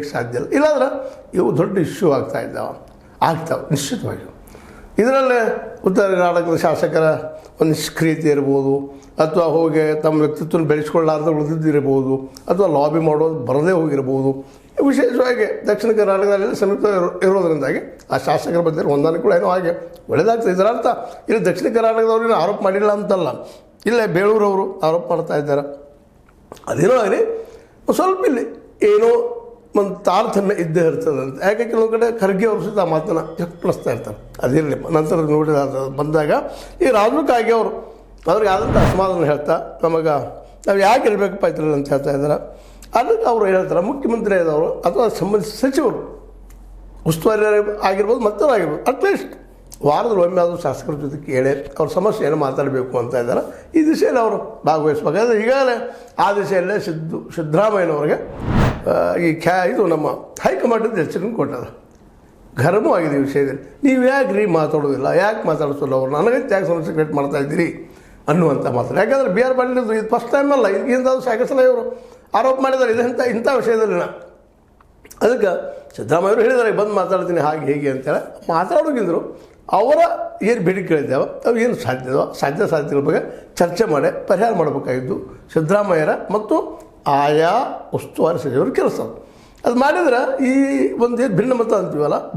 ನಡೆಯಲಿಕ್ಕೆ ಸಾಧ್ಯ ಇಲ್ಲ. ಇಲ್ಲಾಂದ್ರೆ ಇವು ದೊಡ್ಡ ಇಶ್ಯೂ ಆಗ್ತಾವೆ ನಿಶ್ಚಿತವಾಗಿ. ಇದರಲ್ಲೇ ಉತ್ತರ ಕರ್ನಾಟಕದ ಶಾಸಕರ ಒಂದು ನಿಷ್ಕ್ರಿಯತೆ ಇರ್ಬೋದು, ಅಥವಾ ಹೋಗಿ ತಮ್ಮ ವ್ಯಕ್ತಿತ್ವನ ಬೆಳೆಸ್ಕೊಳ್ಳಾರ್ದು ಉಳಿದಿದ್ದಿರ್ಬೋದು, ಅಥವಾ ಲಾಬಿ ಮಾಡೋದು ಬರದೇ ಹೋಗಿರ್ಬೋದು. ವಿಶೇಷವಾಗಿ ದಕ್ಷಿಣ ಕರ್ನಾಟಕದಲ್ಲಿ ಸಮೀಪ ಇರೋದ್ರಿಂದಾಗಿ ಆ ಶಾಸಕರ ಬಗ್ಗೆ ಹೊಂದಾಣಿಕೆ ಏನೋ ಹಾಗೆ ಒಳ್ಳೆಯದಾಗ್ತದೆ. ಇದರ ಅರ್ಥ ಇಲ್ಲಿ ದಕ್ಷಿಣ ಕರ್ನಾಟಕದವ್ರನ್ನ ಆರೋಪ ಮಾಡಿಲ್ಲ ಅಂತಲ್ಲ, ಇಲ್ಲೇ ಬೇಳೂರವರು ಆರೋಪ ಮಾಡ್ತಾ ಇದ್ದಾರೆ. ಅದೇನೋ ಆಗಲಿ ಸ್ವಲ್ಪ ಇಲ್ಲಿ ಏನೋ ಒಂದು ತಾರತಮ್ಯ ಇದ್ದೇ ಇರ್ತದಂತೆ. ಯಾಕೆ ಕೆಲವೊಂದು ಕಡೆ ಖರ್ಗೆ ಅವರು ಸಹಿತ ಆ ಮಾತನ್ನು ವ್ಯಕ್ತಪಡಿಸ್ತಾ ಇರ್ತಾರೆ. ಅದಿರಲಿ, ನಂತರ ನೋಡಿದ ಬಂದಾಗ ಈ ರಾಜು ಕಾಗೆ ಅವರು ಅವ್ರಿಗೆ ಆದಂಥ ಅಸಮಾಧಾನ ಹೇಳ್ತಾ ನಮಗೆ ನಾವು ಯಾಕೆ ಇರಬೇಕಪ್ಪ ಇದ್ರಲ್ಲಿ ಅಂತ ಹೇಳ್ತಾ ಇದ್ದಾರೆ. ಅದಕ್ಕೆ ಅವರು ಹೇಳ್ತಾರೆ, ಮುಖ್ಯಮಂತ್ರಿ ಆದವರು ಅಥವಾ ಸಂಬಂಧಿಸಿದ ಸಚಿವರು ಉಸ್ತುವಾರಿ ಆಗಿರ್ಬೋದು, ಮತ್ತವರು ಆಗಿರ್ಬೋದು, ಅಟ್ಲೀಸ್ಟ್ ವಾರದಲ್ಲಿ ಒಮ್ಮೆ ಆದರೂ ಶಾಸಕರ ಜೊತೆ ಕೇಳಿ ಅವ್ರ ಸಮಸ್ಯೆಯನ್ನು ಮಾತಾಡಬೇಕು ಅಂತ ಇದ್ದಾರೆ. ಈ ದಿಶೆಯಲ್ಲಿ ಅವರು ಭಾಗವಹಿಸಬೇಕಾದ್ರೆ ಈಗಾಗಲೇ ಆ ದಿಶೆಯಲ್ಲೇ ಸಿದ್ದರಾಮಯ್ಯನವ್ರಿಗೆ ಇದು ನಮ್ಮ ಹೈಕಮಾಂಡದ ಎಚ್ಚರಿಕೆ ಕೊಟ್ಟದ. ಗರಮೂ ಆಗಿದೆ ಈ ವಿಷಯದಲ್ಲಿ. ನೀವು ಯಾಕೆ ಮಾತಾಡೋದಿಲ್ಲ, ಯಾಕೆ ಮಾತಾಡಿಸೋಲ್ಲ ಅವ್ರು, ನನಗಂತ ಯಾಕೆ ಸಮಸ್ಯೆ ಕ್ರಿಯೇಟ್ ಮಾಡ್ತಾಯಿದ್ದೀರಿ ಅನ್ನುವಂಥ ಮಾತಾಡ. ಯಾಕಂದರೆ ಬಿ ಆರ್ ಪಾಟೀಲ್ ಇದು ಫಸ್ಟ್ ಟೈಮ್ ಅಲ್ಲ, ಇದಕ್ಕಿಂತ ಸಾಕಷ್ಟು ಸಲ ಇವರು ಆರೋಪ ಮಾಡಿದ್ದಾರೆ ಇಂಥ ವಿಷಯದಲ್ಲಿ. ಅದಕ್ಕೆ ಸಿದ್ದರಾಮಯ್ಯವರು ಹೇಳಿದ್ದಾರೆ ಬಂದು ಮಾತಾಡ್ತೀನಿ ಹಾಗೆ ಹೇಗೆ ಅಂತೇಳಿ ಮಾತಾಡೋಗಿದ್ರು. ಅವರ ಏನು ಬೇಡಿಕೆಗಳಿದ್ದಾವೆ ಅವು ಏನು ಸಾಧ್ಯತೆಗಳ ಬಗ್ಗೆ ಚರ್ಚೆ ಮಾಡಿ ಪರಿಹಾರ ಮಾಡಬೇಕಾಗಿದ್ದು ಸಿದ್ದರಾಮಯ್ಯರ ಮತ್ತು ಆಯಾ ಉಸ್ತುವಾರಿ ಸಚಿವರ ಕೆಲಸ. ಅದು ಮಾಡಿದ್ರೆ ಈ ಒಂದು ಏನು ಭಿನ್ನಮತ ಅಂತೀವಲ್ಲ,